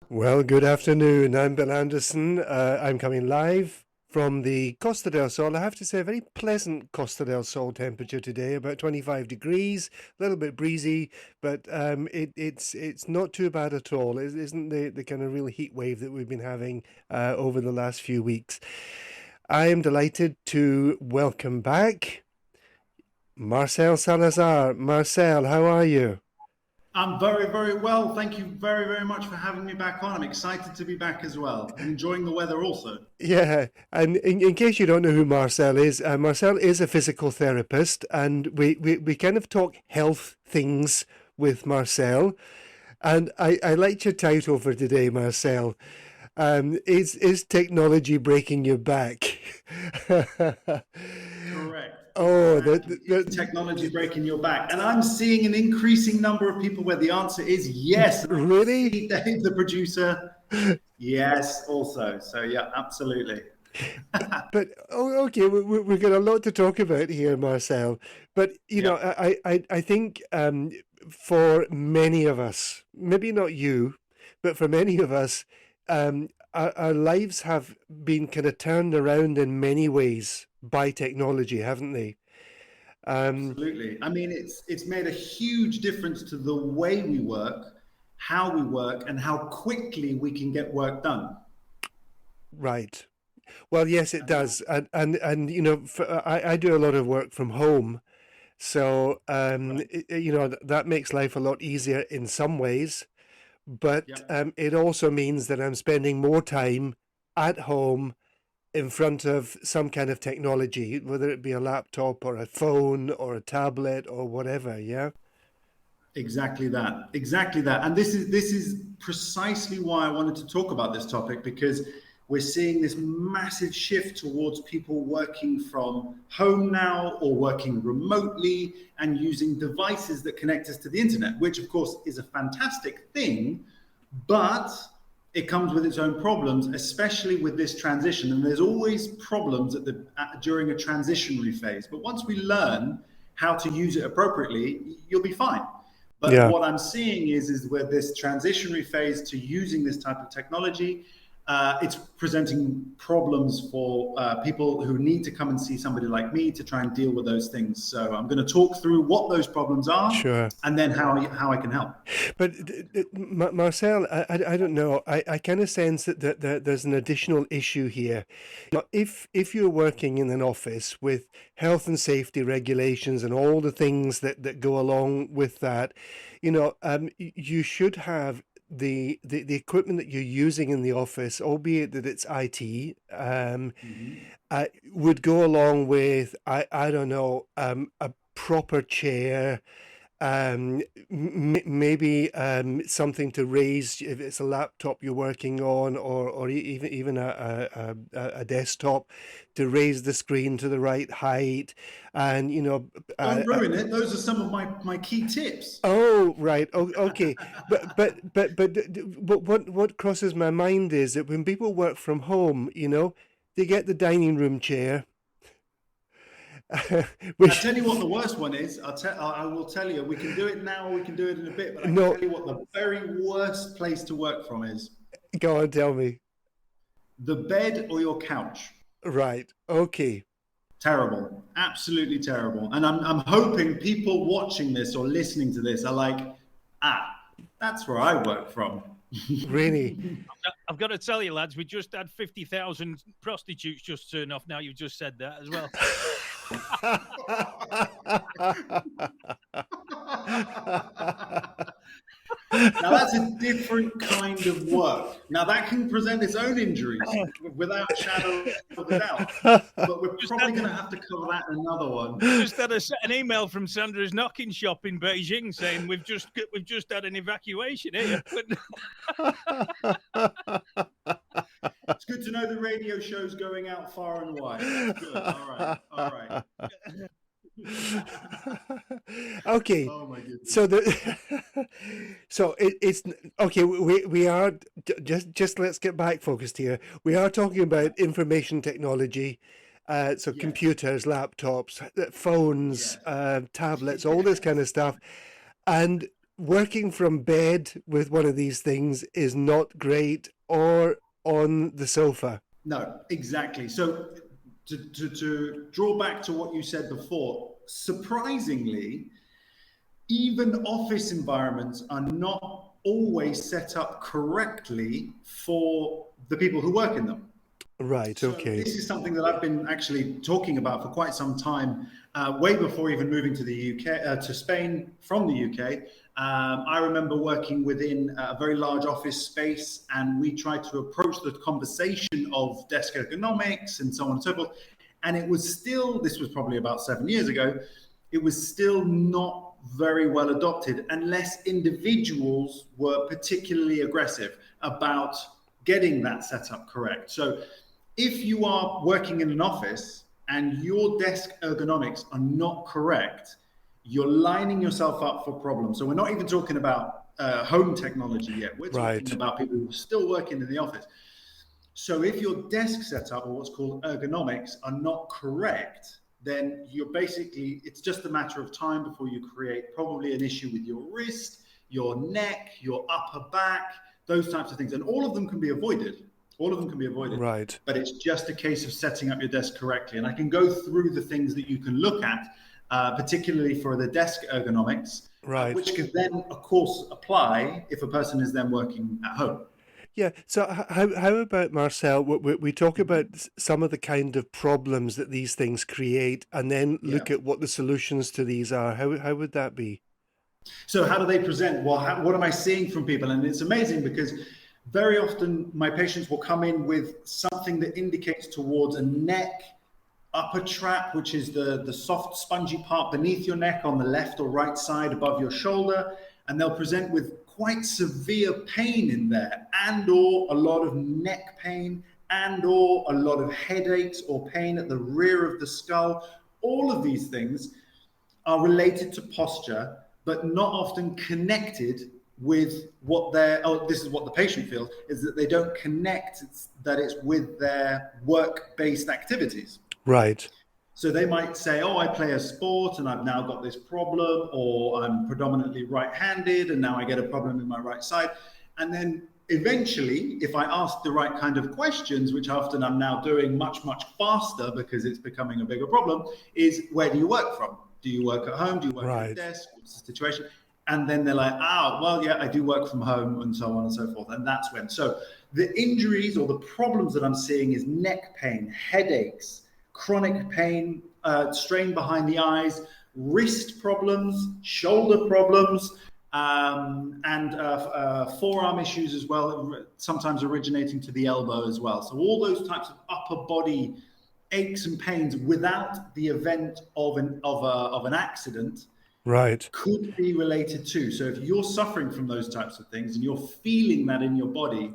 Well, good afternoon. I'm Bill Anderson. I'm coming live from the Costa del Sol. I have to say, a very pleasant Costa del Sol temperature today, about 25 degrees, a little bit breezy, but it's not too bad at all. It isn't the kind of real heat wave that we've been having over the last few weeks. I am delighted to welcome back Marcel Salazar. Marcel, how are you? I'm very, very well. Thank you very, very much for having me back on. I'm excited to be back as well and enjoying the weather also. Yeah, and in case you don't know who Marcel is a physical therapist, and we kind of talk health things with Marcel. And I liked your title for today, Marcel. Is technology breaking your back? Correct. Oh, Exactly. Is technology breaking your back? And I'm seeing an increasing number of people where the answer is yes. And I can really? see Dave, the producer, yes, also. So, yeah, absolutely. But oh, okay, we've got a lot to talk about here, Marcel. But you know, Yep. I think for many of us, maybe not you, but for many of us, our lives have been kind of turned around in many ways by technology, haven't they? Um, Absolutely. I mean, it's made a huge difference to the way we work, how we work, and how quickly we can get work done. right. Well, yes, it does, and you know, I do a lot of work from home. So, Right. you know, that makes life a lot easier in some ways, but Yep. it also means that I'm spending more time at home in front of some kind of technology, whether it be a laptop or a phone or a tablet or whatever. Yeah. Exactly that. Exactly that. And this is precisely why I wanted to talk about this topic because we're seeing this massive shift towards people working from home now or working remotely and using devices that connect us to the internet, which of course is a fantastic thing, but it comes with its own problems, especially with this transition. And there's always problems during a transitionary phase. But once we learn how to use it appropriately, you'll be fine. But Yeah. what I'm seeing is where this transitionary phase to using this type of technology, it's presenting problems for people who need to come and see somebody like me to try and deal with those things. So I'm going to talk through what those problems are Sure. and then how I can help. But Marcel, I don't know. I kind of sense that there's an additional issue here. Now, if you're working in an office with health and safety regulations and all the things that go along with that, you know, you should have the equipment that you're using in the office, albeit that it's IT, Mm-hmm. would go along with I don't know, a proper chair, maybe something to raise if it's a laptop you're working on, or even a desktop, to raise the screen to the right height, and you know, Don't ruin it. Those are some of my key tips. oh right, oh, okay, but what crosses my mind is that when people work from home, you know, they get the dining room chair, I which tell you what the worst one is. I will tell you. We can do it now. We can do it in a bit. But I can no, tell you what the very worst place to work from is go on, tell me. the bed or your couch. Right, okay. Terrible, absolutely terrible. And I'm hoping people watching this or listening to this are like, ah, that's where I work from. Really. I've got to tell you, lads, we just had 50,000 prostitutes just turn off. Now you've just said that as well. Now that's a different kind of work. Now that can present its own injuries without shadow of a doubt. But we're Just probably had, going to have to cover that in another one. just had an email from Sandra's knocking shop in Beijing saying we've just had an evacuation here. It's good to know the radio show's going out far and wide. That's good. All right. All right. Okay, Oh my goodness. so it's okay. We are just let's get back focused here. We are talking about information technology, so Yes. computers, laptops, phones, Yes. tablets, all this kind of stuff, and working from bed with one of these things is not great, or on the sofa. No, exactly. So to draw back to what you said before, surprisingly, even office environments are not always set up correctly for the people who work in them. Right, So okay. this is something that I've been actually talking about for quite some time, way before even moving to the UK, to Spain from the UK. I remember working within a very large office space, and we tried to approach the conversation of desk ergonomics and so on and so forth. And it was still, this was probably about 7 years ago, it was still not very well adopted unless individuals were particularly aggressive about getting that setup correct. So if you are working in an office and your desk ergonomics are not correct, you're lining yourself up for problems. So we're not even talking about home technology yet. We're talking about people who are still working in the office. So if your desk setup, or what's called ergonomics, are not correct, then you're basically, it's just a matter of time before you create probably an issue with your wrist, your neck, your upper back, those types of things. And all of them can be avoided. All of them can be avoided. Right. But it's just a case of setting up your desk correctly. And I can go through the things that you can look at, particularly for the desk ergonomics, Right. which can then, of course, apply if a person is then working at home. Yeah. So how about, Marcel, we talk about some of the kind of problems that these things create, and then look at what the solutions to these are. How would that be? So how do they present? Well, what am I seeing from people? And it's amazing because very often my patients will come in with something that indicates towards a neck upper trap, which is the soft spongy part beneath your neck on the left or right side above your shoulder. And they'll present with quite severe pain in there, and or a lot of neck pain, and or a lot of headaches or pain at the rear of the skull. All of these things are related to posture, but not often connected with what this is what the patient feels, is that they don't connect that it's with their work-based activities. Right. So they might say, oh, I play a sport and I've now got this problem, or I'm predominantly right-handed and now I get a problem in my right side. And then eventually, if I ask the right kind of questions, which often I'm now doing much, much faster because it's becoming a bigger problem, is where do you work from? Do you work at home? Do you work at a desk? What's the situation? And then they're like, well, yeah, I do work from home, and so on and so forth. And that's when. So the injuries or the problems that I'm seeing is neck pain, headaches, chronic pain, strain behind the eyes, wrist problems, shoulder problems, and forearm issues as well, sometimes originating to the elbow as well. So all those types of upper body aches and pains without the event of an accident, right, could be related to. So if you're suffering from those types of things and you're feeling that in your body,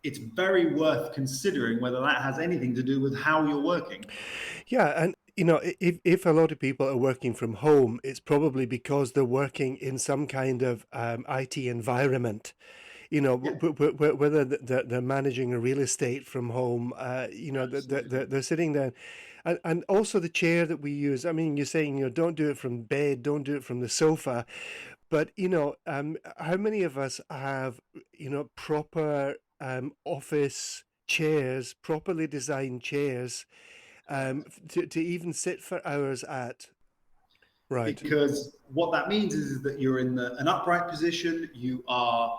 it's very worth considering whether that has anything to do with how you're working. Yeah, and if a lot of people are working from home, it's probably because they're working in some kind of IT environment. Whether they're managing a real estate from home, they're sitting there. And also the chair that we use. I mean, you're saying, don't do it from bed, don't do it from the sofa. But, how many of us have, proper office chairs, properly designed chairs, to even sit for hours at? Right. Because what that means is that you're in an upright position, you are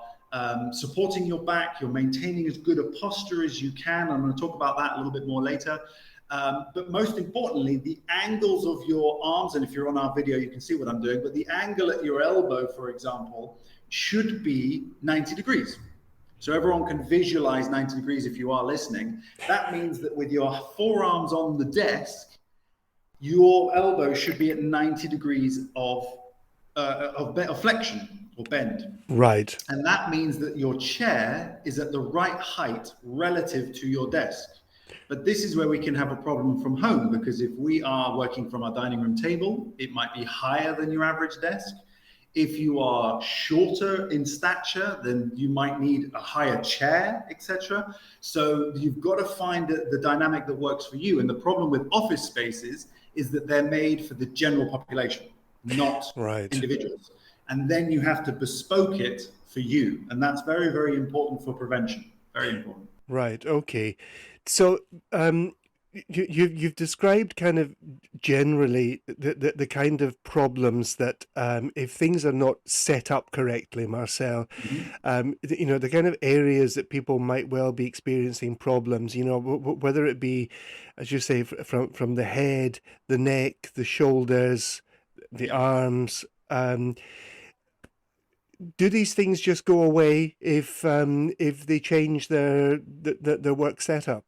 supporting your back, you're maintaining as good a posture as you can. I'm going to talk about that a little bit more later. But most importantly, the angles of your arms, and if you're on our video, you can see what I'm doing, but the angle at your elbow, for example, should be 90 degrees. So everyone can visualize 90 degrees if you are listening. That means that with your forearms on the desk, your elbow should be at 90 degrees of flexion or bend. Right. And that means that your chair is at the right height relative to your desk. But this is where we can have a problem from home, because if we are working from our dining room table, it might be higher than your average desk. If you are shorter in stature, then you might need a higher chair, etc. So you've got to find the dynamic that works for you. And the problem with office spaces is that they're made for the general population, not individuals. and then you have to bespoke it for you. And that's very, very important for prevention. Very important. Right. Okay. So, you've described kind of generally the kind of problems that if things are not set up correctly, Marcel, the kind of areas that people might well be experiencing problems. Whether it be, as you say, from the head, the neck, the shoulders, the arms. Do these things just go away if they change their work setup?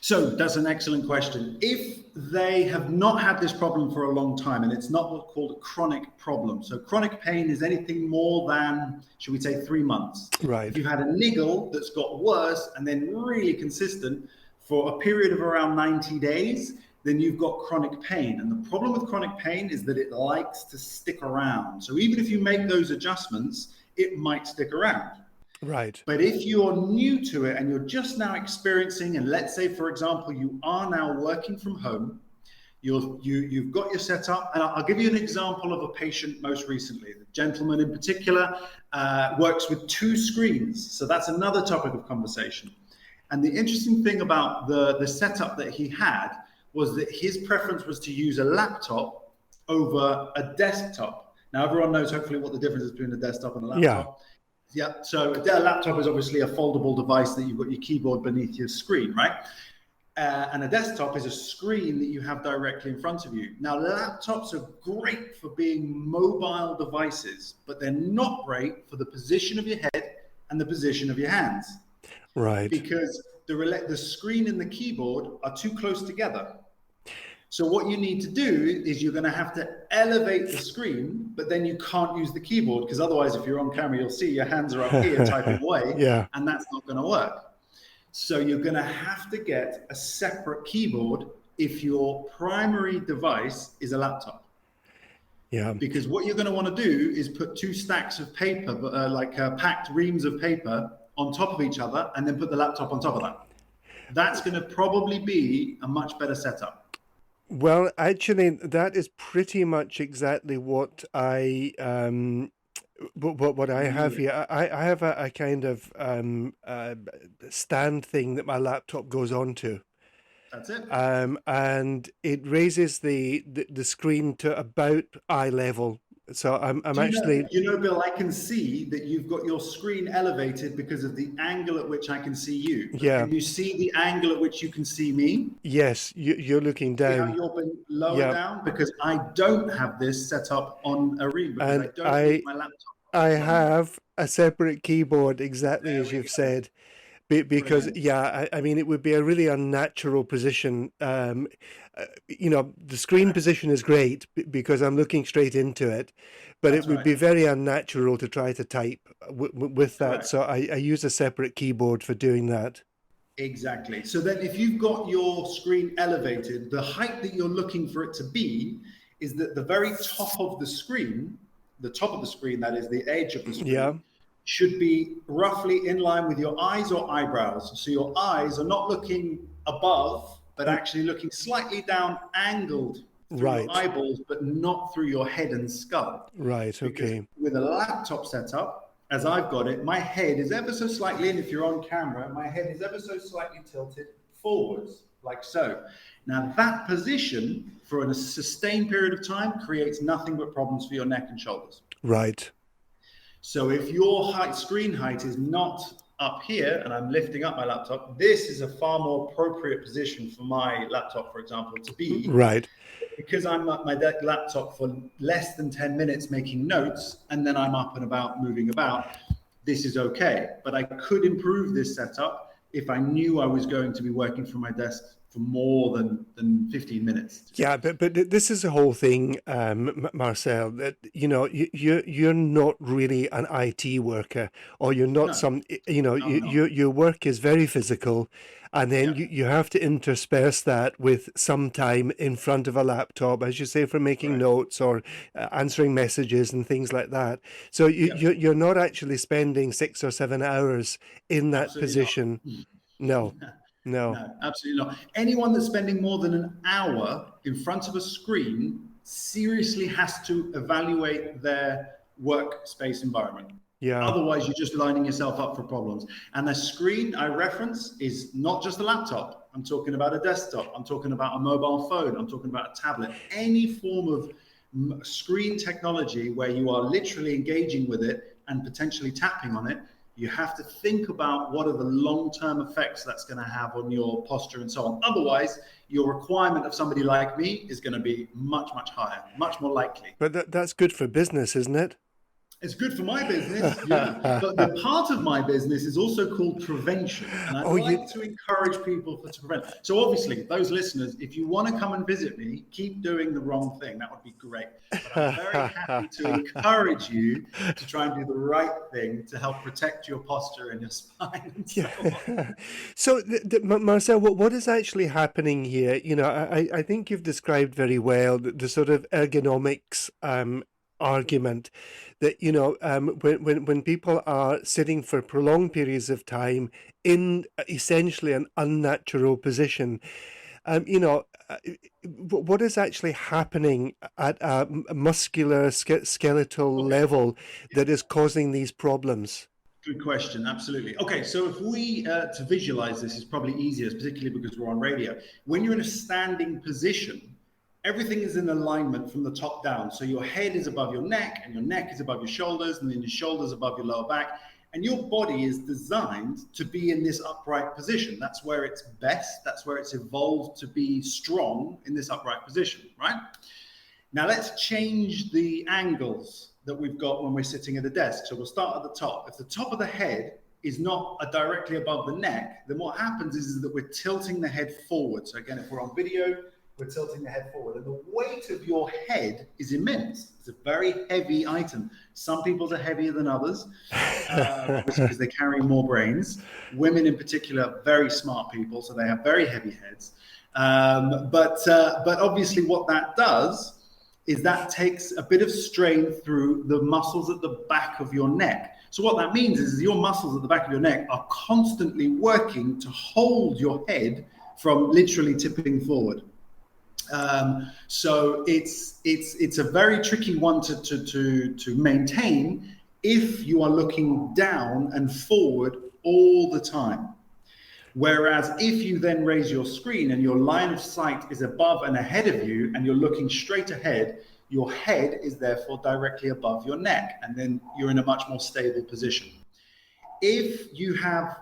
So that's an excellent question. If they have not had this problem for a long time, and it's not what's called a chronic problem. So chronic pain is anything more than, should we say, 3 months. Right. If you've had a niggle that's got worse and then really consistent for a period of around 90 days, then you've got chronic pain. And the problem with chronic pain is that it likes to stick around. So even if you make those adjustments, it might stick around. Right. But if you're new to it and you're just now experiencing, and let's say, for example, you are now working from home, you've got your setup, and I'll give you an example of a patient most recently. The gentleman in particular works with 2 screens. So that's another topic of conversation. And the interesting thing about the setup that he had was that his preference was to use a laptop over a desktop. Now, everyone knows hopefully what the difference is between a desktop and a laptop. Yeah, so a laptop is obviously a foldable device that you've got your keyboard beneath your screen, right? And a desktop is a screen that you have directly in front of you. Now, laptops are great for being mobile devices, but they're not great for the position of your head and the position of your hands. Right. Because the screen and the keyboard are too close together. So what you need to do is you're going to have to elevate the screen, but then you can't use the keyboard, because otherwise, if you're on camera, you'll see your hands are up here typing away, and that's not going to work. So you're going to have to get a separate keyboard if your primary device is a laptop. Yeah. Because what you're going to want to do is put 2 stacks of paper, packed reams of paper on top of each other, and then put the laptop on top of that. That's going to probably be a much better setup. Well, actually, that is pretty much exactly what I what I have here. I have a kind of stand thing that my laptop goes onto. That's it. And it raises the screen to about eye level. So I'm actually... Bill, I can see that you've got your screen elevated because of the angle at which I can see you. But can you see the angle at which you can see me? Yes, you're looking down. See how you're been lower down? Because I don't have this set up on a ream, because I don't use my laptop. I have a separate keyboard, exactly as you've said. Because, I mean, it would be a really unnatural position. The screen position is great because I'm looking straight into it, but it would be very unnatural to try to type with that. So I use a separate keyboard for doing that. Exactly. So then if you've got your screen elevated, the height that you're looking for it to be is that the very top of the screen, that is the edge of the screen, should be roughly in line with your eyes or eyebrows. So your eyes are not looking above, but actually looking slightly down, angled through your eyeballs, but not through your head and skull. Right, okay. Because with a laptop setup, as I've got it, my head is ever so slightly, and if you're on camera, my head is ever so slightly tilted forwards, like so. Now that position for a sustained period of time creates nothing but problems for your neck and shoulders. Right. So if your screen height is not up here, and I'm lifting up my laptop, this is a far more appropriate position for my laptop, for example, to be. Right. Because I'm at my laptop for less than 10 minutes making notes, and then I'm up and about, moving about, this is okay. But I could improve this setup if I knew I was going to be working from my desk for more than 15 minutes. Yeah, but this is the whole thing, Marcel, that, you're not really an IT worker, or you're not your work is very physical, and then you have to intersperse that with some time in front of a laptop, as you say, for making notes or answering messages and things like that. So you're not actually spending 6 or 7 hours in that position. No. No, absolutely not. Anyone that's spending more than an hour in front of a screen seriously has to evaluate their workspace environment. Yeah. Otherwise, you're just lining yourself up for problems. And the screen I reference is not just a laptop. I'm talking about a desktop. I'm talking about a mobile phone. I'm talking about a tablet. Any form of screen technology where you are literally engaging with it and potentially tapping on it, you have to think about what are the long-term effects that's going to have on your posture and so on. Otherwise, your requirement of somebody like me is going to be much, much higher, much more likely. But that's good for business, isn't it? It's good for my business, yeah. But the part of my business is also called prevention. And I like to encourage people to prevent. So obviously, those listeners, if you want to come and visit me, keep doing the wrong thing. That would be great. But I'm very happy to encourage you to try and do the right thing to help protect your posture and your spine and so on. So, Marcel, what is actually happening here? You know, I think you've described very well the sort of ergonomics argument that, you know, when people are sitting for prolonged periods of time in essentially an unnatural position, you know, what is actually happening at a muscular skeletal level that is causing these problems? Good question. Absolutely. Okay, so if we to visualize this is probably easier, particularly because we're on radio. When you're in a standing position, everything is in alignment from the top down. So your head is above your neck, and your neck is above your shoulders, and then your shoulders above your lower back. And your body is designed to be in this upright position. That's where it's best. That's where it's evolved to be strong, in this upright position, right? Now let's change the angles that we've got when we're sitting at a desk. So we'll start at the top. If the top of the head is not directly above the neck, then what happens is that we're tilting the head forward. So again, if we're on video, we're tilting the head forward. And the weight of your head is immense. It's a very heavy item. Some people's are heavier than others, because they carry more brains. Women in particular, very smart people, so they have very heavy heads. But obviously what that does is that takes a bit of strain through the muscles at the back of your neck. So what that means is your muscles at the back of your neck are constantly working to hold your head from literally tipping forward. So it's a very tricky one to maintain if you are looking down and forward all the time. Whereas if you then raise your screen and your line of sight is above and ahead of you and you're looking straight ahead, your head is therefore directly above your neck, and then you're in a much more stable position. If you have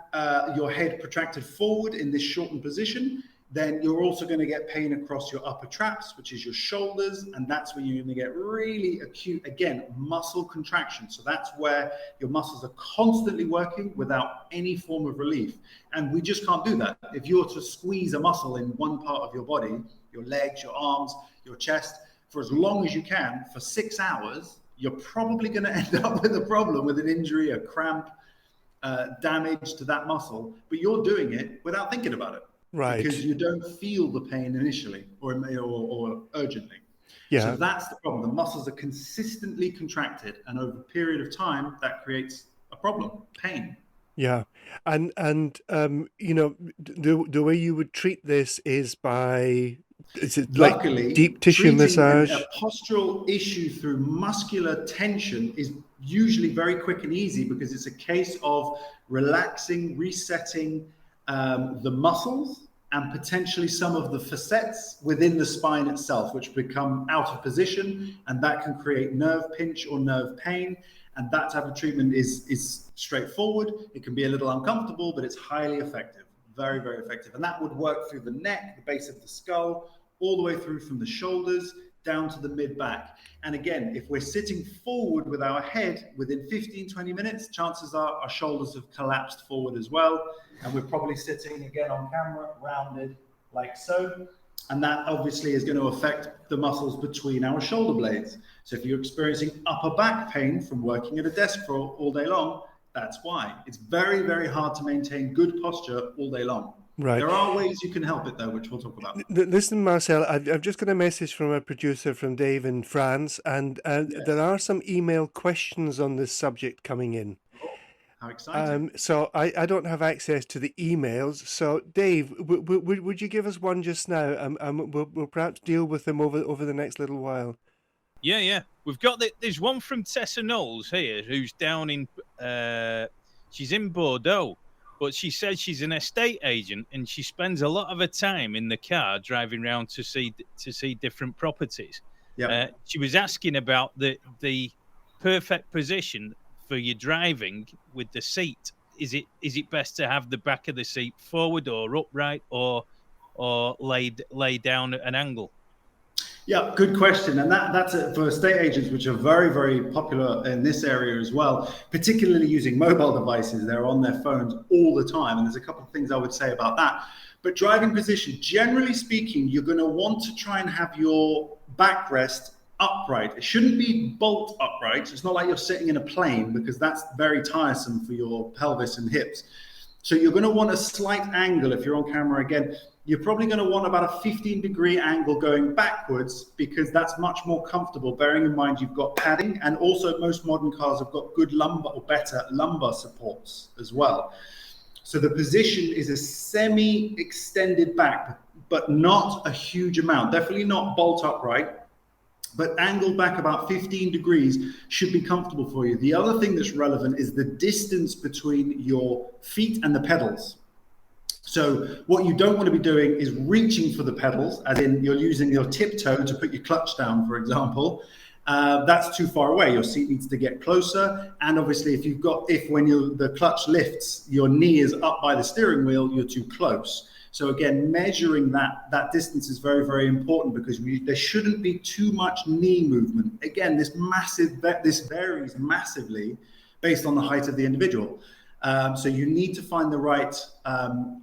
your head protracted forward in this shortened position, then you're also going to get pain across your upper traps, which is your shoulders, and that's where you're going to get really acute, again, muscle contraction. So that's where your muscles are constantly working without any form of relief. And we just can't do that. If you're to squeeze a muscle in one part of your body, your legs, your arms, your chest, for as long as you can, for 6 hours, you're probably going to end up with a problem, with an injury, a cramp, damage to that muscle, but you're doing it without thinking about it. Right. Because you don't feel the pain initially or urgently. Yeah. So that's the problem. The muscles are consistently contracted, and over a period of time, that creates a problem, pain. Yeah. And you know, the way you would treat this is by, is it luckily, like deep tissue massage? A postural issue through muscular tension is usually very quick and easy, because it's a case of relaxing, resetting the muscles and potentially some of the facets within the spine itself, which become out of position, and that can create nerve pinch or nerve pain. And that type of treatment is straightforward. It can be a little uncomfortable, but it's highly effective, very, very effective. And that would work through the neck, the base of the skull, all the way through from the shoulders down to the mid-back. And again, if we're sitting forward with our head, within 15, 20 minutes, chances are our shoulders have collapsed forward as well. And we're probably sitting, again on camera, rounded like so. And that obviously is going to affect the muscles between our shoulder blades. So if you're experiencing upper back pain from working at a desk for all day long, that's why. It's very, very hard to maintain good posture all day long. Right. There are ways you can help it, though, which we'll talk about. Listen, Marcel, I've just got a message from a producer from Dave in France, and there are some email questions on this subject coming in. Oh, how exciting. So I don't have access to the emails. So, Dave, would you give us one just now? We'll perhaps deal with them over the next little while. Yeah. We've got there's one from Tessa Knowles here who's down in she's in Bordeaux, but she says she's an estate agent and she spends a lot of her time in the car driving around to see different properties. Yeah. She was asking about the perfect position for your driving with the seat. Is it best to have the back of the seat forward or upright or lay down at an angle? Yeah, good question. And that's for estate agents, which are very, very popular in this area as well, particularly using mobile devices. They're on their phones all the time. And there's a couple of things I would say about that. But driving position, generally speaking, you're going to want to try and have your backrest upright. It shouldn't be bolt upright. It's not like you're sitting in a plane, because that's very tiresome for your pelvis and hips. So you're going to want a slight angle. If you're on camera again, you're probably going to want about a 15-degree angle going backwards, because that's much more comfortable, bearing in mind you've got padding, and also most modern cars have got good lumbar or better lumbar supports as well. So the position is a semi-extended back, but not a huge amount. Definitely not bolt upright, but angled back about 15 degrees should be comfortable for you. The other thing that's relevant is the distance between your feet and the pedals. So what you don't want to be doing is reaching for the pedals, as in you're using your tiptoe to put your clutch down, for example. That's too far away. Your seat needs to get closer. And obviously, if when the clutch lifts, your knee is up by the steering wheel, you're too close. So again, measuring that distance is very, very important, because there shouldn't be too much knee movement. Again, this varies massively based on the height of the individual. So you need to find the right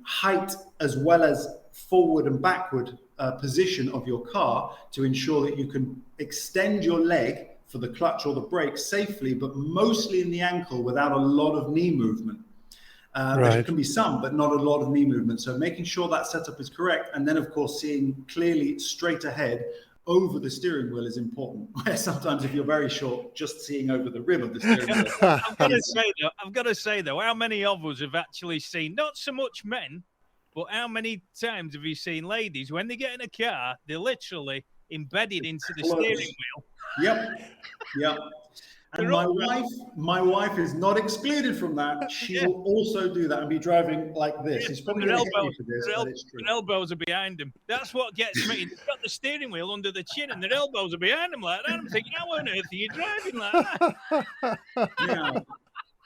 height as well as forward and backward position of your car to ensure that you can extend your leg for the clutch or the brake safely, but mostly in the ankle without a lot of knee movement. There can be some, but not a lot of knee movement. So making sure that setup is correct. And then, of course, seeing clearly straight ahead over the steering wheel is important. Where sometimes if you're very short, just seeing over the rim of the steering wheel. I've got to say, though, how many of us have actually seen, not so much men, but how many times have you seen ladies, when they get in a car, they're literally embedded into the steering wheel? Yep. And my wife is not excluded from that. She will also do that and be driving like this. She's probably going to hit me for this, but it's true. Their elbows are behind them. That's what gets me. They've got the steering wheel under the chin and their elbows are behind them like that. I'm thinking, how on earth are you driving like that? Yeah.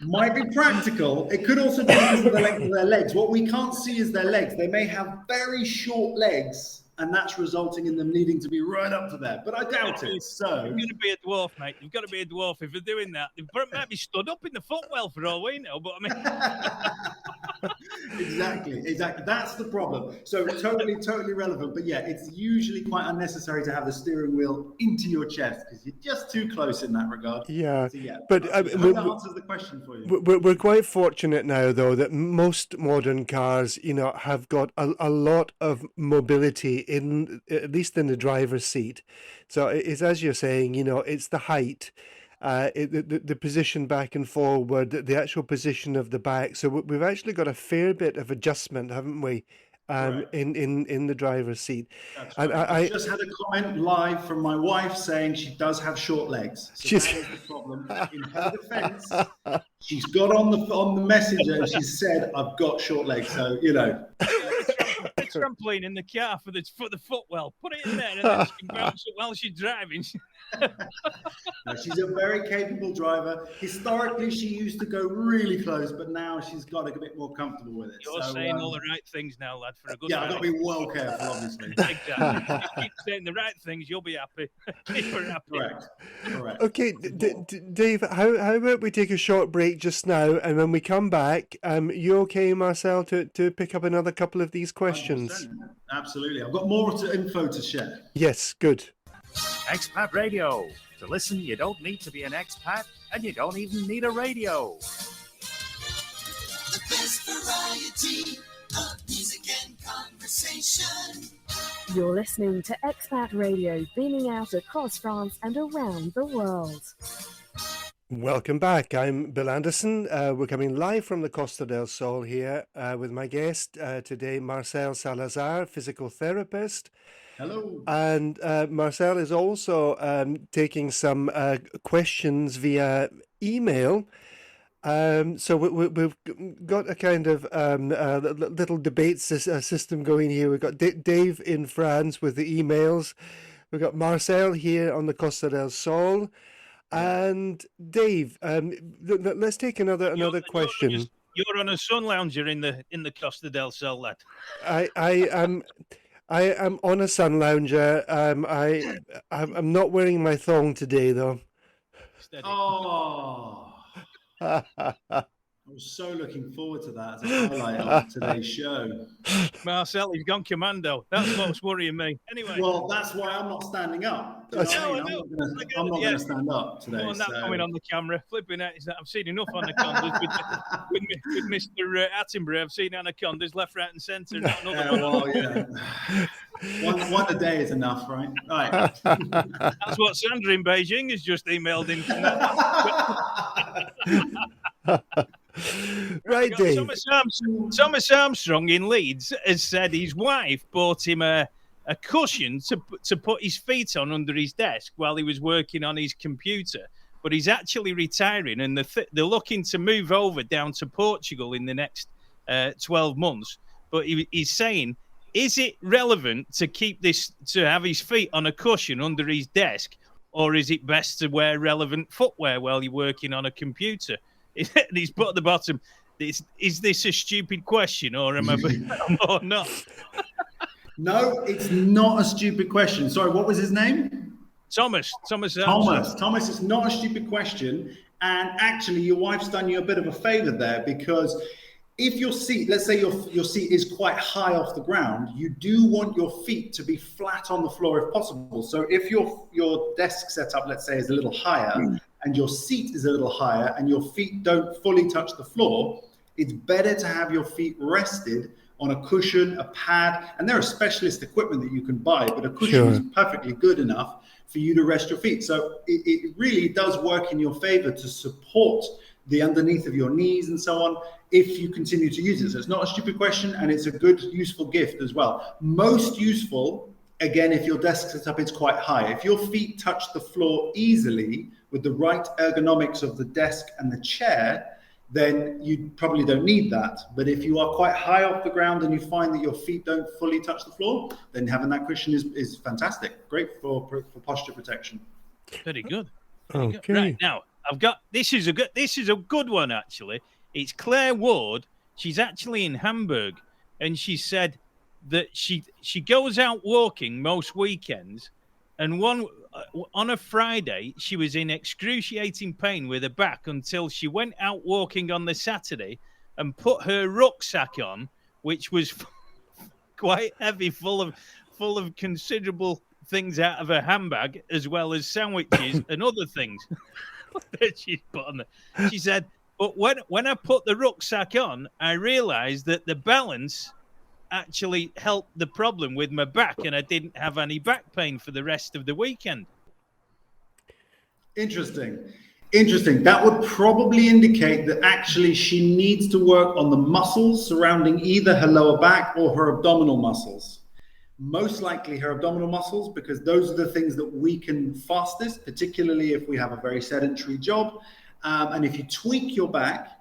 Might be practical. It could also be because of the length of their legs. What we can't see is their legs. They may have very short legs, and that's resulting in them needing to be right up to there. But I doubt it. So you're going to be a dwarf, mate. You've got to be a dwarf if they're doing that. They might be stood up in the footwell for all we know. But I mean, exactly. That's the problem. So totally relevant. But yeah, it's usually quite unnecessary to have the steering wheel into your chest, because you're just too close in that regard. Yeah. So, yeah. But that answers the question for you. We're quite fortunate now, though, that most modern cars, have got a lot of mobility at least in the driver's seat. So it's, as you're saying, it's the height, the position back and forward, the actual position of the back. So we've actually got a fair bit of adjustment, haven't we? In the driver's seat. That's And right. I just had a comment live from my wife saying she does have short legs. So that is the problem. In her defense, she's got on the messenger and she said, "I've got short legs." So a trampoline in the car for the footwell. Put it in there and then she can bounce it while she's driving. No, she's a very capable driver. Historically, she used to go really close, but now she's got a bit more comfortable with it. You're saying all the right things now, lad, for a good I've got to be well careful, obviously. Exactly. If you keep saying the right things, you'll be happy. You're happy. Correct. Okay, Dave, how about we take a short break just now, and when we come back, you okay, Marcel, to pick up another couple of these questions? 100%. Absolutely. I've got more info to share. Yes, good. Expat Radio. To listen, you don't need to be an expat, and you don't even need a radio. The best variety of music and conversation. You're listening to Expat Radio, beaming out across France and around the world. Welcome back. I'm Bill Anderson. We're coming live from the Costa del Sol here with my guest today, Marcel Salazar, physical therapist. Hello. And Marcel is also taking some questions via email. So we've got a kind of little debate system going here. We've got Dave in France with the emails. We've got Marcel here on the Costa del Sol. And Dave, let's take another question. You're on a sun lounger in the Costa del Sol, lad. I am on a sun lounger. I'm not wearing my thong today though. Steady. Oh, I was so looking forward to that as a highlight of today's show. Marcel, he's gone commando. That's what's worrying me. Anyway. Well, that's why I'm not standing up. Do you know what I mean? I'm not going to stand up today. Oh, and that coming on the camera, flipping out. I've seen enough anacondas with Mr. Attenborough. I've seen anacondas left, right, and centre. One a day is enough, right? Right. That's what Sandra in Beijing has just emailed in. Right, Dave. Thomas Armstrong in Leeds has said his wife bought him a cushion to put his feet on under his desk while he was working on his computer. But he's actually retiring, and they're looking to move over down to Portugal in the next 12 months. But he's saying, is it relevant to have his feet on a cushion under his desk, or is it best to wear relevant footwear while you're working on a computer? And he's put at the bottom, is this a stupid question, or am I or not? No, it's not a stupid question. Sorry, what was his name? Thomas, it's not a stupid question. And actually, your wife's done you a bit of a favor there, because if your seat, let's say your seat is quite high off the ground, you do want your feet to be flat on the floor if possible. So if your desk setup, let's say, is a little higher and your seat is a little higher and your feet don't fully touch the floor, it's better to have your feet rested on a cushion, a pad, and there are specialist equipment that you can buy, but a cushion is perfectly good enough for you to rest your feet. So it really does work in your favor to support the underneath of your knees and so on if you continue to use it. So it's not a stupid question, and it's a good, useful gift as well. Most useful, again, if your desk setup is quite high. If your feet touch the floor easily with the right ergonomics of the desk and the chair, then you probably don't need that. But if you are quite high off the ground and you find that your feet don't fully touch the floor, then having that cushion is fantastic. Great for posture protection. Very good. Okay. Good. Right, now I've got this is a good one actually. It's Claire Ward. She's actually in Hamburg, and she said that she goes out walking most weekends, and on a Friday, she was in excruciating pain with her back until she went out walking on the Saturday and put her rucksack on, which was quite heavy, full of considerable things out of her handbag, as well as sandwiches and other things that she's put on there. She said, but when I put the rucksack on, I realized that the balance actually helped the problem with my back, and I didn't have any back pain for the rest of the weekend. Interesting. That would probably indicate that actually she needs to work on the muscles surrounding either her lower back or her abdominal muscles. Most likely her abdominal muscles, because those are the things that weaken fastest, particularly if we have a very sedentary job. And if you tweak your back,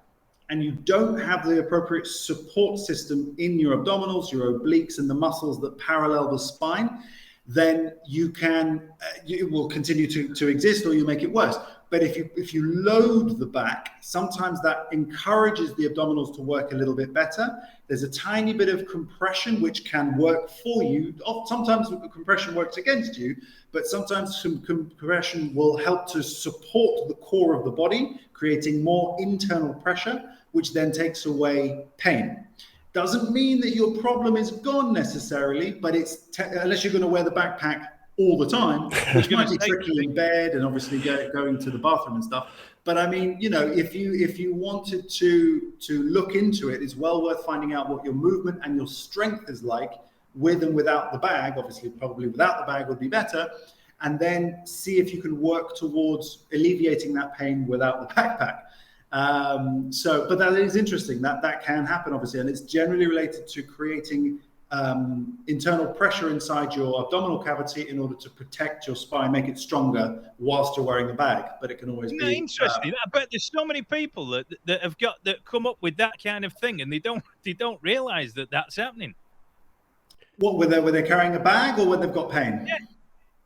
and you don't have the appropriate support system in your abdominals, your obliques, and the muscles that parallel the spine, then it will continue to exist, or you make it worse. But if you load the back, sometimes that encourages the abdominals to work a little bit better. There's a tiny bit of compression which can work for you. Sometimes compression works against you, but sometimes some compression will help to support the core of the body, creating more internal pressure, which then takes away pain. Doesn't mean that your problem is gone necessarily, but it's unless you're going to wear the backpack all the time, which might be tricky in bed and obviously going to the bathroom and stuff. But I mean, if you wanted to look into it, it's well worth finding out what your movement and your strength is like with and without the bag. Obviously, probably without the bag would be better. and then see if you can work towards alleviating that pain without the backpack. But that is interesting. That can happen, obviously, and it's generally related to creating internal pressure inside your abdominal cavity in order to protect your spine, make it stronger whilst you're wearing the bag. But it can always be interesting. I bet there's so many people that come up with that kind of thing, and they don't realize that that's happening. What, were they carrying a bag, or when they've got pain?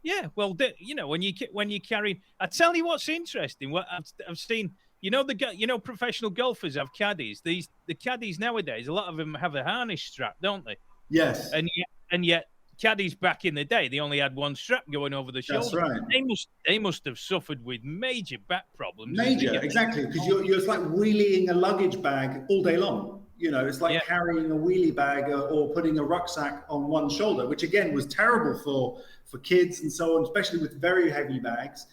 Yeah. Well, when you carry, I tell you what's interesting. What I've seen. Professional golfers have caddies. The caddies nowadays, a lot of them have a harness strap, don't they? Yes. And yet caddies back in the day, they only had one strap going over the shoulder. That's right. They must have suffered with major back problems. Exactly, because it's like wheeling a luggage bag all day long. It's like carrying a wheelie bag or putting a rucksack on one shoulder, which again was terrible for kids and so on, especially with very heavy bags.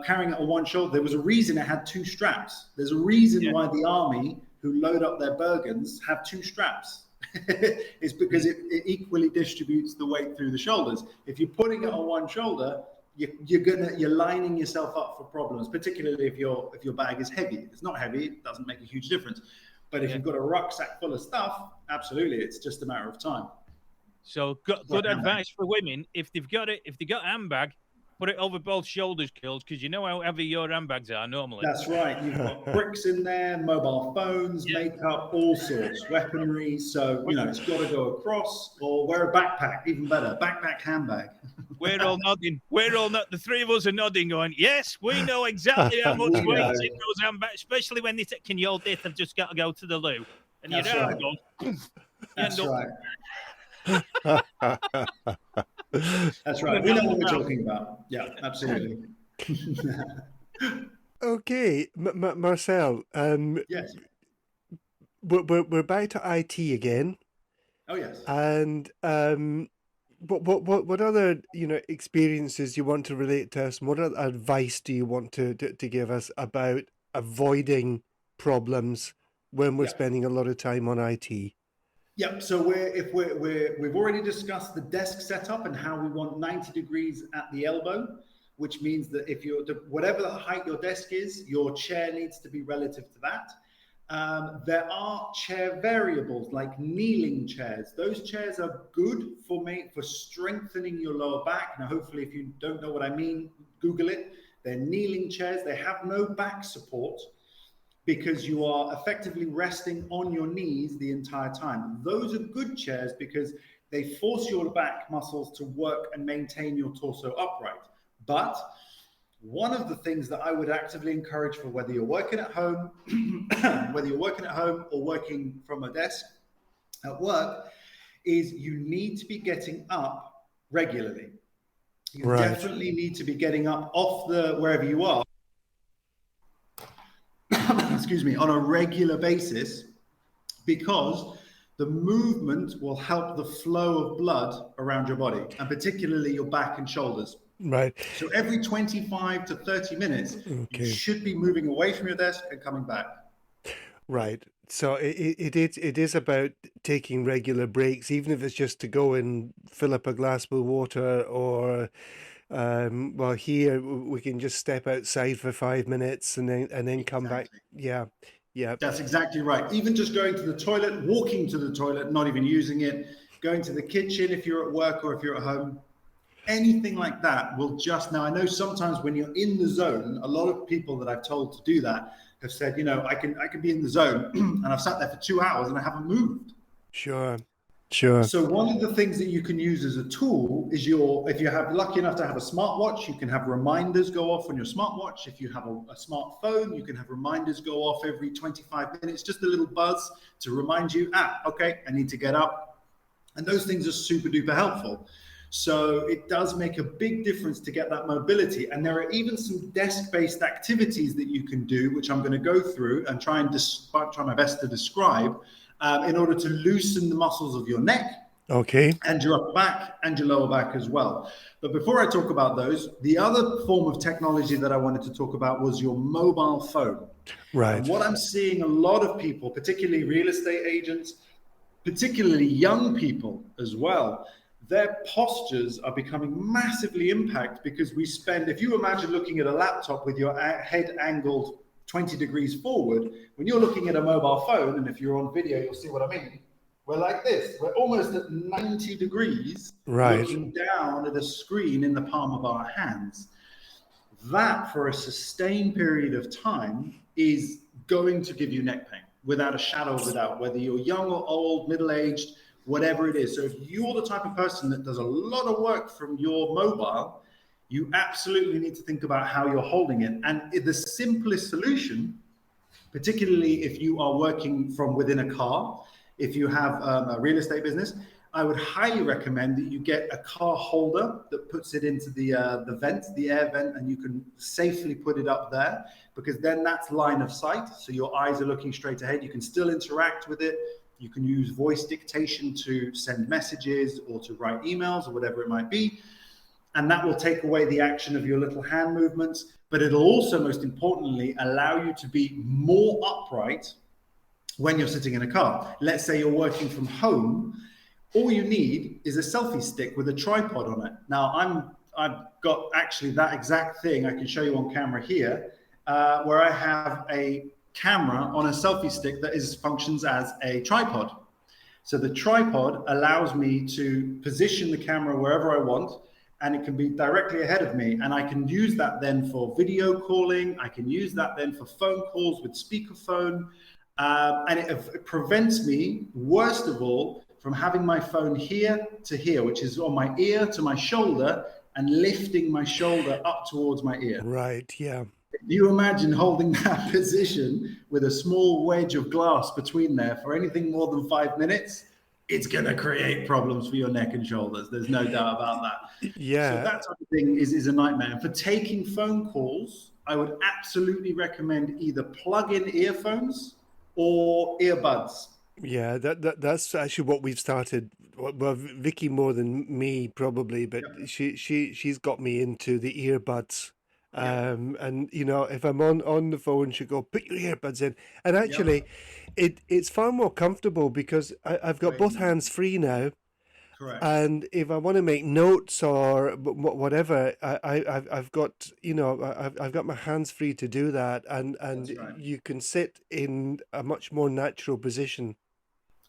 Carrying it on one shoulder. There was a reason it had two straps. There's a reason why the army, who load up their Bergens, have two straps. It's because it equally distributes the weight through the shoulders. If you're putting it on one shoulder, you're lining yourself up for problems, particularly if your bag is heavy. If it's not heavy, it doesn't make a huge difference. But if you've got a rucksack full of stuff, absolutely, it's just a matter of time. So good advice for women: if they've got a handbag, put it over both shoulders, Kills, because you know how heavy your handbags are normally. That's right. You've got bricks in there, mobile phones, makeup, all sorts, weaponry. So, it's got to go across, or wear a backpack, even better. Backpack, handbag. We're all nodding. The three of us are nodding, going, yes, we know exactly how much weight in those handbags, especially when they say, can you hold this? I've just got to go to the loo. And That's your arm right. goes, That's right. That's right. We know what we're talking about. Yeah, absolutely. Okay, Marcel. Yes. We're back to IT again. Oh yes. And what other experiences you want to relate to us? What other advice do you want to give us about avoiding problems when we're spending a lot of time on IT? Yeah, so we've already discussed the desk setup and how we want 90 degrees at the elbow, which means that if whatever the height your desk is, your chair needs to be relative to that. There are chair variables like kneeling chairs. Those chairs are good for strengthening your lower back. Now, hopefully, if you don't know what I mean, Google it. They're kneeling chairs. They have no back support, because you are effectively resting on your knees the entire time. Those are good chairs because they force your back muscles to work and maintain your torso upright. But one of the things that I would actively encourage for whether you're working at home, or working from a desk at work, is you need to be getting up regularly. You definitely need to be getting up off wherever you are, excuse me, on a regular basis, because the movement will help the flow of blood around your body, and particularly your back and shoulders. Right. So every 25 to 30 minutes, you should be moving away from your desk and coming back. Right. So it is about taking regular breaks, even if it's just to go and fill up a glass with water, or here we can just step outside for 5 minutes and then come back. Yeah. That's exactly right. Even just going to the toilet, walking to the toilet, not even using it, going to the kitchen if you're at work or if you're at home, anything like that will just. Now, I know sometimes when you're in the zone, a lot of people that I've told to do that have said, I can be in the zone and I've sat there for 2 hours and I haven't moved. Sure. So one of the things that you can use as a tool is if you have lucky enough to have a smartwatch, you can have reminders go off on your smartwatch. If you have a smartphone, you can have reminders go off every 25 minutes, just a little buzz to remind you, okay, I need to get up. And those things are super duper helpful. So it does make a big difference to get that mobility. And there are even some desk-based activities that you can do, which I'm going to go through and try my best to describe, in order to loosen the muscles of your neck, and your upper back and your lower back as well. But before I talk about those, the other form of technology that I wanted to talk about was your mobile phone. Right. And what I'm seeing a lot of people, particularly real estate agents, particularly young people as well, their postures are becoming massively impacted because we spend, if you imagine looking at a laptop with your head angled 20 degrees forward, when you're looking at a mobile phone, and if you're on video, you'll see what I mean. We're like this. We're almost at 90 degrees, Right. looking down at a screen in the palm of our hands. That, for a sustained period of time, is going to give you neck pain without a shadow of a doubt, whether you're young or old, middle-aged, whatever it is. So if you're the type of person that does a lot of work from your mobile, you absolutely need to think about how you're holding it. And the simplest solution, particularly if you are working from within a car, if you have a real estate business, I would highly recommend that you get a car holder that puts it into the vent, the air vent, and you can safely put it up there, because then that's line of sight. So your eyes are looking straight ahead. You can still interact with it. You can use voice dictation to send messages or to write emails or whatever it might be. And that will take away the action of your little hand movements. But it'll also, most importantly, allow you to be more upright when you're sitting in a car. Let's say you're working from home. All you need is a selfie stick with a tripod on it. Now, I've got actually that exact thing I can show you on camera here, where I have a camera on a selfie stick that functions as a tripod. So the tripod allows me to position the camera wherever I want, and it can be directly ahead of me. And I can use that then for video calling. I can use that then for phone calls with speakerphone. And it prevents me, worst of all, from having my phone here to here, which is on my ear to my shoulder, and lifting my shoulder up towards my ear. Right, yeah. Do you imagine holding that position with a small wedge of glass between there for anything more than 5 minutes? It's going to create problems for your neck and shoulders. There's no doubt about that. Yeah. So that type of thing is a nightmare. And for taking phone calls, I would absolutely recommend either plug-in earphones or earbuds. Yeah, that's actually what we've started. Well, Vicky more than me probably, but she's got me into the earbuds. And you know, if I'm on the phone, she'll go, put your earbuds in. And actually, it's far more comfortable because I've got both hands free now. Correct. And if I want to make notes or whatever, I've got, you know, I've got my hands free to do that, and right. you can sit in a much more natural position.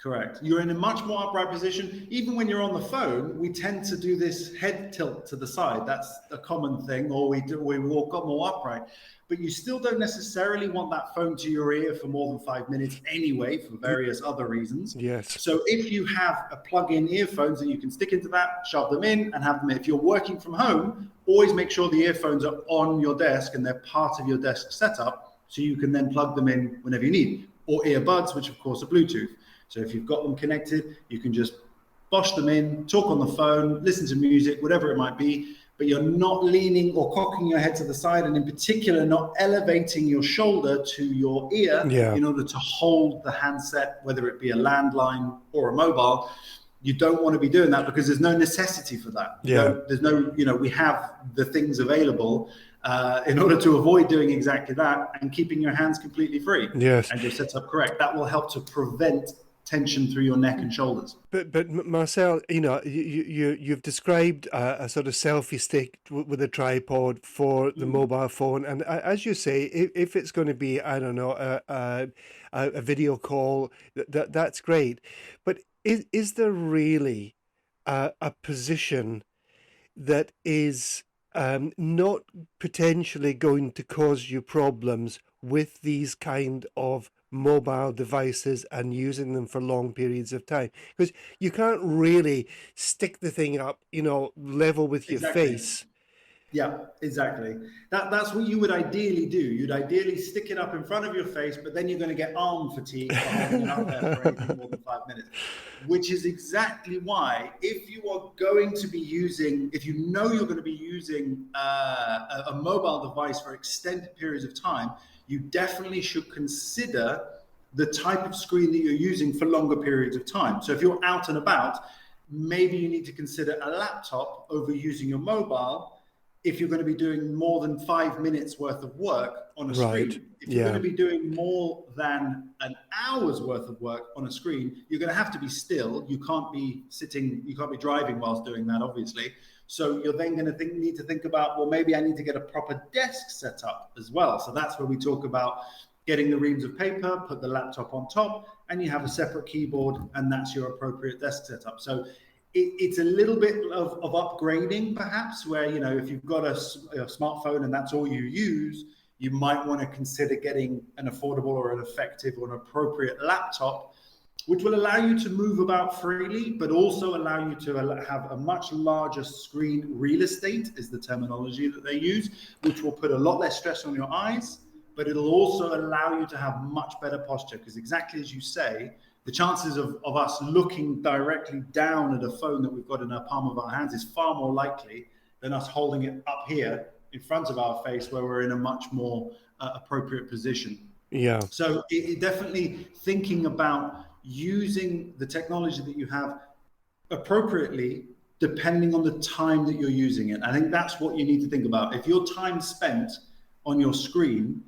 Correct. You're in a much more upright position. Even when you're on the phone, we tend to do this head tilt to the side. That's a common thing, or we walk up more upright. But you still don't necessarily want that phone to your ear for more than 5 minutes anyway, for various other reasons. Yes. So if you have a plug-in earphones that you can stick into that, shove them in and have them in. If you're working from home, always make sure the earphones are on your desk and they're part of your desk setup, so you can then plug them in whenever you need. Or earbuds, which of course are Bluetooth. So if you've got them connected, you can just bosh them in, talk on the phone, listen to music, whatever it might be, but you're not leaning or cocking your head to the side, and in particular, not elevating your shoulder to your ear in order to hold the handset, whether it be a landline or a mobile. You don't want to be doing that because there's no necessity for that. There's no, you know, we have the things available in order to avoid doing exactly that and keeping your hands completely free. Yes. And you're set up correct. That will help to prevent tension through your neck and shoulders. But Marcel, you know, you've described a sort of selfie stick with a tripod for the mobile phone, and as you say, if it's going to be, I don't know, a video call, that's great. But is there really a position that is not potentially going to cause you problems with these kind of mobile devices and using them for long periods of time? Because you can't really stick the thing up, you know, level with your face. Yeah, exactly. That's what you would ideally do. You'd ideally stick it up in front of your face, but then you're going to get arm fatigue for holding it up there for anything more than 5 minutes, which is exactly why if you are going to be using, if you know you're going to be using a mobile device for extended periods of time, you definitely should consider the type of screen that you're using for longer periods of time. So if you're out and about, maybe you need to consider a laptop over using your mobile if you're going to be doing more than 5 minutes worth of work on a Right. screen. If you're going Yeah. to be doing more than an hour's worth of work on a screen, you're going to have to be still. You can't be sitting, you can't be driving whilst doing that, obviously. So you're then going to need to think about, well, maybe I need to get a proper desk set up as well. So that's where we talk about getting the reams of paper, put the laptop on top, and you have a separate keyboard, and that's your appropriate desk setup. So it's a little bit of upgrading, perhaps, where, you know, if you've got a smartphone and that's all you use, you might want to consider getting an affordable or an effective or an appropriate laptop, which will allow you to move about freely, but also allow you to have a much larger screen real estate, is the terminology that they use, which will put a lot less stress on your eyes, but it'll also allow you to have much better posture, because exactly as you say, the chances of us looking directly down at a phone that we've got in our palm of our hands is far more likely than us holding it up here in front of our face, where we're in a much more appropriate position. Yeah. So it definitely thinking about using the technology that you have appropriately, depending on the time that you're using it. I think that's what you need to think about. If your time spent on your screen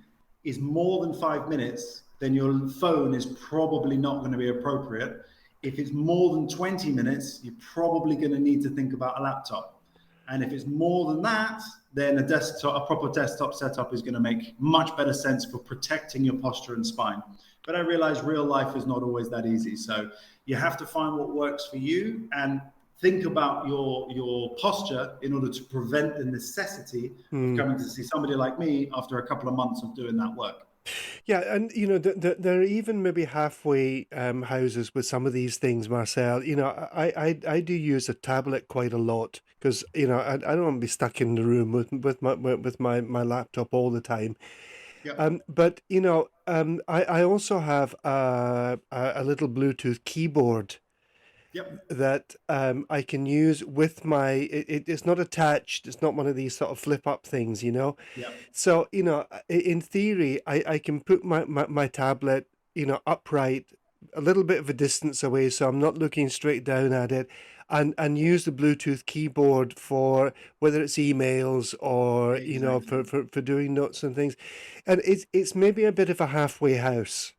is more than 5 minutes, then your phone is probably not going to be appropriate. If it's more than 20 minutes, you're probably going to need to think about a laptop. And if it's more than that, then a proper desktop setup is going to make much better sense for protecting your posture and spine. But I realize real life is not always that easy. So you have to find what works for you and think about your posture in order to prevent the necessity of coming to see somebody like me after a couple of months of doing that work. Yeah, and you know, there are even maybe halfway houses with some of these things, Marcel. You know, I do use a tablet quite a lot because, you know, I don't want to be stuck in the room with my laptop all the time. Yep. But you know, I also have a little Bluetooth keyboard Yep. that I can use with my. It's not attached. It's not one of these sort of flip up things, you know. Yep. So, you know, in theory, I can put my tablet, you know, upright, a little bit of a distance away, so I'm not looking straight down at it, and use the Bluetooth keyboard for whether it's emails or, you know, for doing notes and things. And it's maybe a bit of a halfway house.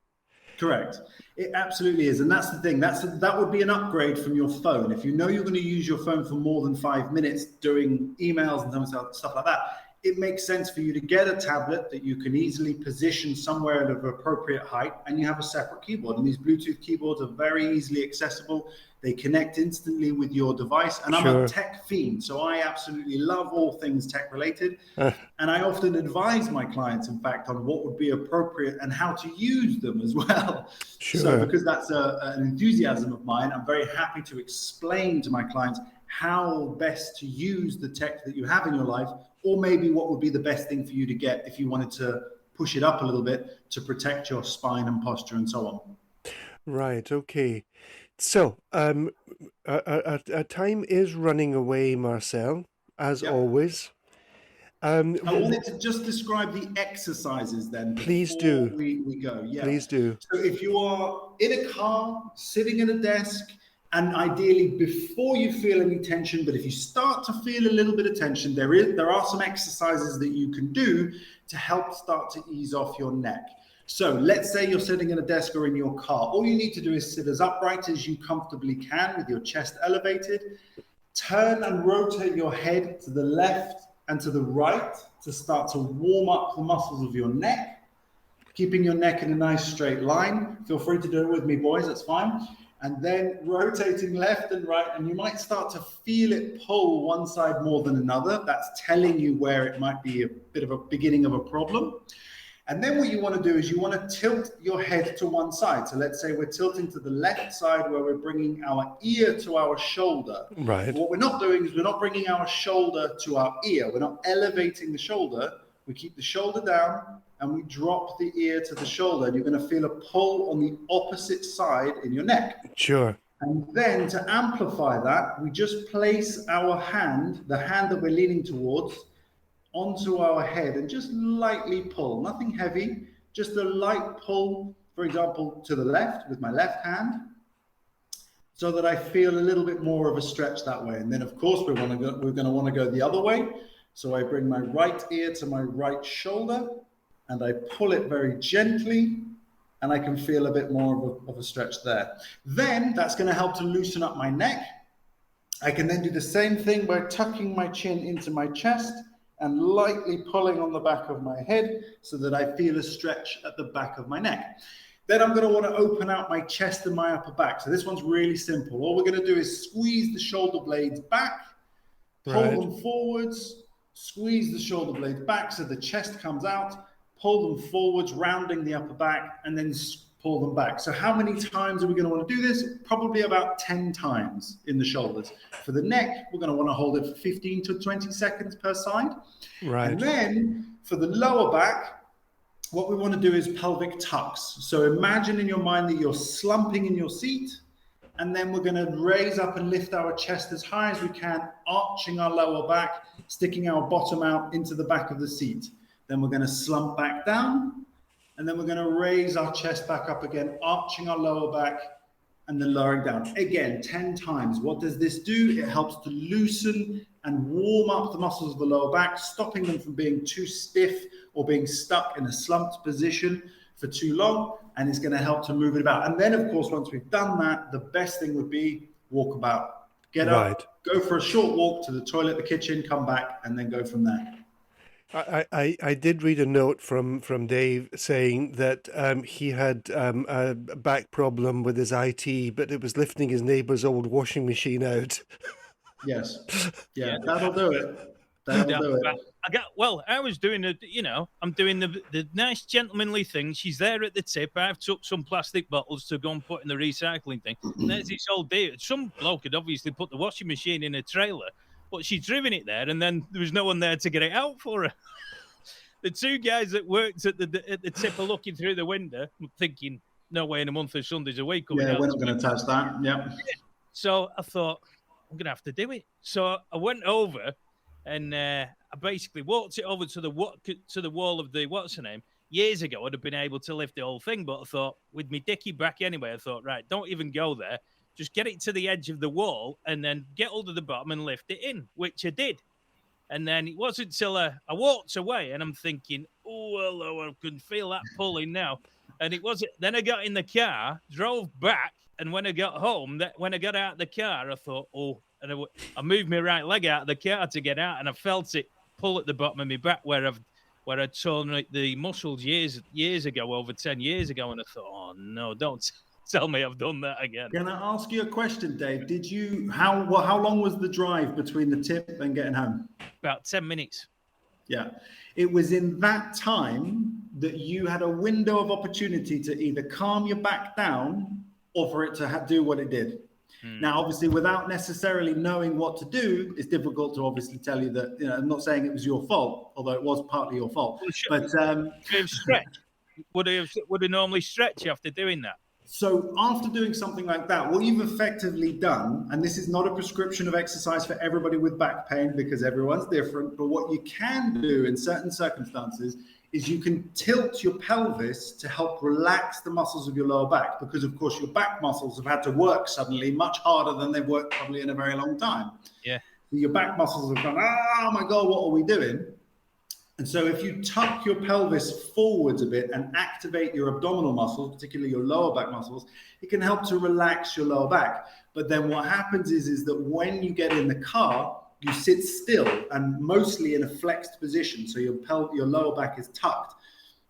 Correct. It absolutely is. And that's the thing. That would be an upgrade from your phone. If you know you're going to use your phone for more than 5 minutes doing emails and stuff like that, it makes sense for you to get a tablet that you can easily position somewhere at an appropriate height, and you have a separate keyboard. And these Bluetooth keyboards are very easily accessible. They connect instantly with your device. And I'm Sure. a tech fiend, so I absolutely love all things tech related. And I often advise my clients, in fact, on what would be appropriate and how to use them as well. Sure. So because that's an enthusiasm of mine, I'm very happy to explain to my clients how best to use the tech that you have in your life, or maybe what would be the best thing for you to get if you wanted to push it up a little bit to protect your spine and posture and so on. Right. Okay. So, our time is running away, Marcel, as Yep. always. I wanted to just describe the exercises then. Please before do. We go. Yeah. Please do. So if you are in a car, sitting at a desk, and ideally before you feel any tension, but if you start to feel a little bit of tension, there are some exercises that you can do to help start to ease off your neck. So let's say you're sitting at a desk or in your car. All you need to do is sit as upright as you comfortably can with your chest elevated. Turn and rotate your head to the left and to the right to start to warm up the muscles of your neck, keeping your neck in a nice straight line. Feel free to do it with me, boys, that's fine. And then rotating left and right, and you might start to feel it pull one side more than another. That's telling you where it might be a bit of a beginning of a problem. And then what you want to do is you want to tilt your head to one side. So let's say we're tilting to the left side where we're bringing our ear to our shoulder. Right. What we're not doing is we're not bringing our shoulder to our ear. We're not elevating the shoulder. We keep the shoulder down and we drop the ear to the shoulder. And you're going to feel a pull on the opposite side in your neck. Sure. And then to amplify that, we just place our hand, the hand that we're leaning towards, onto our head and just lightly pull, nothing heavy, just a light pull, for example, to the left with my left hand, so that I feel a little bit more of a stretch that way. And then of course we're going to want to go the other way. So I bring my right ear to my right shoulder and I pull it very gently, and I can feel a bit more of a stretch there. Then that's going to help to loosen up my neck. I can then do the same thing by tucking my chin into my chest and lightly pulling on the back of my head so that I feel a stretch at the back of my neck. Then I'm going to want to open out my chest and my upper back. So this one's really simple. All we're going to do is squeeze the shoulder blades back, pull them forwards, squeeze the shoulder blades back so the chest comes out, pull them forwards, rounding the upper back, and then pull them back. So how many times are we going to want to do this? Probably about 10 times in the shoulders. For the neck, we're going to want to hold it for 15 to 20 seconds per side. Right. And then for the lower back, what we want to do is pelvic tucks. So imagine in your mind that you're slumping in your seat, and then we're going to raise up and lift our chest as high as we can, arching our lower back, sticking our bottom out into the back of the seat. Then we're going to slump back down, and then we're going to raise our chest back up again, arching our lower back, and then lowering down. Again, 10 times. What does this do? It helps to loosen and warm up the muscles of the lower back, stopping them from being too stiff or being stuck in a slumped position for too long, and it's going to help to move it about. And then, of course, once we've done that, the best thing would be walk about. Get up, go for a short walk to the toilet, the kitchen, come back, and then go from there. I did read a note from Dave saying that he had a back problem with his IT, but it was lifting his neighbour's old washing machine out. Yes. Yeah, that'll do it. That'll do it. I was doing I'm doing the nice gentlemanly thing. She's there at the tip. I've took some plastic bottles to go and put in the recycling thing. And there's this old dude. Some bloke had obviously put the washing machine in a trailer, but she'd driven it there, and then there was no one there to get it out for her. The two guys that worked at the tip are looking through the window, thinking, no way in a month of Sundays a week. Yeah, we're not going to touch that. Yeah. So I thought, I'm going to have to do it. So I went over, and I basically walked it over to the wall of the, what's her name? Years ago, I'd have been able to lift the whole thing, but I thought, with me dicky back anyway, I thought, right, don't even go there. Just get it to the edge of the wall and then get hold of the bottom and lift it in, which I did. And then it wasn't until I walked away and I'm thinking, oh, hello, I can feel that pulling now. And it wasn't. Then I got in the car, drove back, and when I got home, when I got out of the car, I thought, oh, and I moved my right leg out of the car to get out, and I felt it pull at the bottom of my back where I'd torn the muscles years ago, over 10 years ago, and I thought, oh no, don't tell me I've done that again. Can I ask you a question, Dave? How long was the drive between the tip and getting home? About 10 minutes. Yeah. It was in that time that you had a window of opportunity to either calm your back down or for it to do what it did. Now, obviously, without necessarily knowing what to do, it's difficult to obviously tell you that, I'm not saying it was your fault, although it was partly your fault. Well, sure. But stretch. Would it normally stretch after doing that? So after doing something like that, what you've effectively done, and this is not a prescription of exercise for everybody with back pain because everyone's different, but what you can do in certain circumstances is you can tilt your pelvis to help relax the muscles of your lower back, because of course your back muscles have had to work suddenly much harder than they've worked probably in a very long time. Yeah. So your back muscles have gone, oh my God, what are we doing? And so if you tuck your pelvis forwards a bit and activate your abdominal muscles, particularly your lower back muscles, it can help to relax your lower back. But then what happens is that when you get in the car, you sit still and mostly in a flexed position. So your lower back is tucked.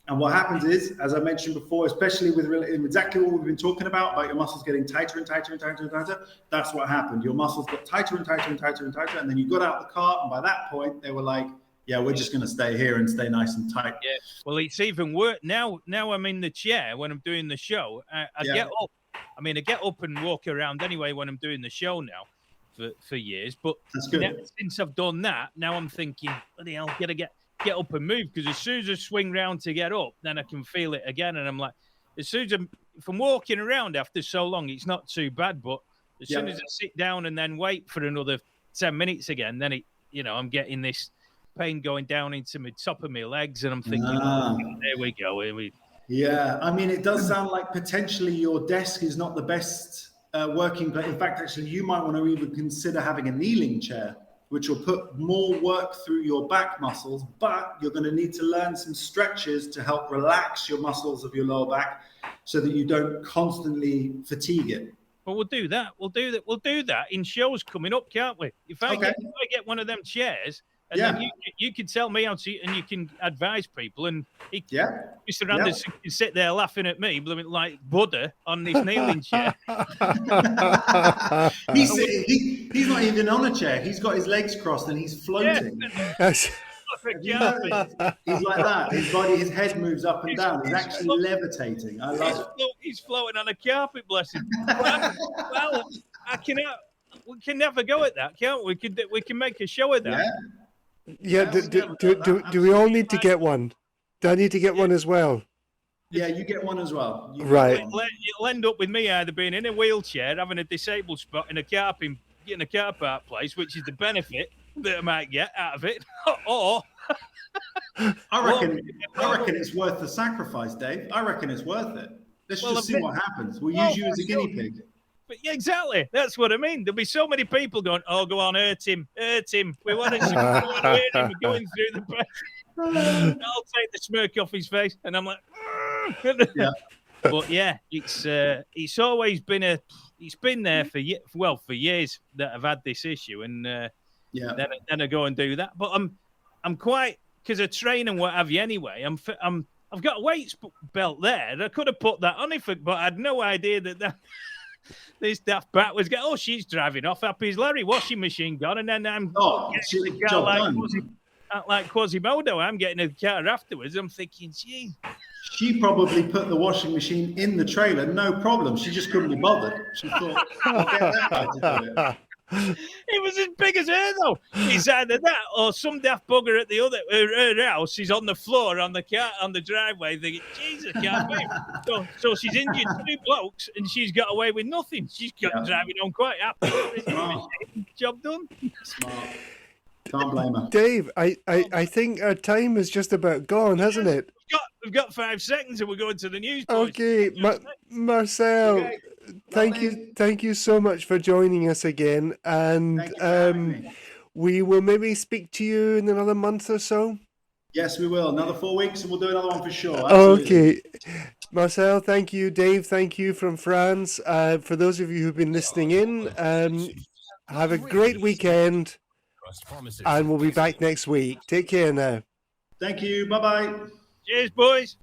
And what happens is, as I mentioned before, especially with exactly what we've been talking about your muscles getting tighter and tighter and tighter and tighter, that's what happened. Your muscles got tighter and tighter and tighter and tighter. And then you got out of the car. And by that point, they were like, yeah, we're just going to stay here and stay nice and tight. Yeah. Well, it's even worse. Now I'm in the chair when I'm doing the show. I get up. I mean, I get up and walk around anyway when I'm doing the show now for years. But now, since I've done that, now I'm thinking, bloody hell, gotta get up and move, because as soon as I swing round to get up, then I can feel it again. And I'm like, as soon as if I'm walking around after so long, it's not too bad. But as soon as I sit down and then wait for another 10 minutes again, then I'm getting this pain going down into the top of my legs, and I'm thinking, there we go. Yeah, I mean, it does sound like potentially your desk is not the best working place. In fact, actually, you might want to even consider having a kneeling chair. which will put more work through your back muscles, but you're going to need to learn some stretches to help relax your muscles of your lower back so that you don't constantly fatigue it. Well, we'll do that. We'll do that. We'll do that in shows coming up, can't we? If I get one of them chairs, and then you can tell me how to, and you can advise people, and Mr. Anderson can sit there laughing at me, blooming like Buddha on this kneeling chair. He's not even on a chair. He's got his legs crossed and he's floating. He's like that. His head moves up and down. He's actually levitating. I love it. He's floating on a carpet, bless him. Well, we can never go at that, can't we? We can make a show of that. Yeah. Do we all need to get one? Do I need to get one as well? Yeah, you get one as well. Right. It'll end up with me either being in a wheelchair, having a disabled spot in a car park place, which is the benefit that I might get out of it, or I reckon it's worth the sacrifice, Dave. I reckon it's worth it. Let's just see what happens. We'll use you as a guinea pig. But yeah, exactly. That's what I mean. There'll be so many people going, "Oh, go on, hurt him. We want to hurt him. We're going through the press." I'll take the smirk off his face, and I'm like, yeah. But yeah, it's always been it's been there for years that I've had this issue, and then I go and do that. But I'm quite, because I train and what have you anyway. I've got a weights belt there. I could have put that on but I had no idea that this daft bat was going. Oh, she's driving off. Happy as Larry. Washing machine gone, and then I'm like Quasimodo. I'm getting a car afterwards. I'm thinking, gee. She probably put the washing machine in the trailer, no problem. She just couldn't be bothered. She thought, I'll get that guy to do it. It was as big as her, though. It's either that or some daft bugger at the other her house is on the floor on the driveway thinking, Jesus, I can't move. So she's injured 2 blokes and she's got away with nothing. She's driving on quite happy. Job done. Smart. Can't blame her. Dave, I think our time is just about gone, hasn't it? We've got 5 seconds and we're going to the news. Okay, Marcel, thank you so much for joining us again, and we will maybe speak to you in another month or so. Yes, we will. Another 4 weeks, and we'll do another one for sure. Absolutely. Okay, Marcel, thank you. Dave, thank you from France. For those of you who've been listening in, have a great weekend, and we'll be back next week. Take care now. Thank you. Bye-bye. Cheers, boys.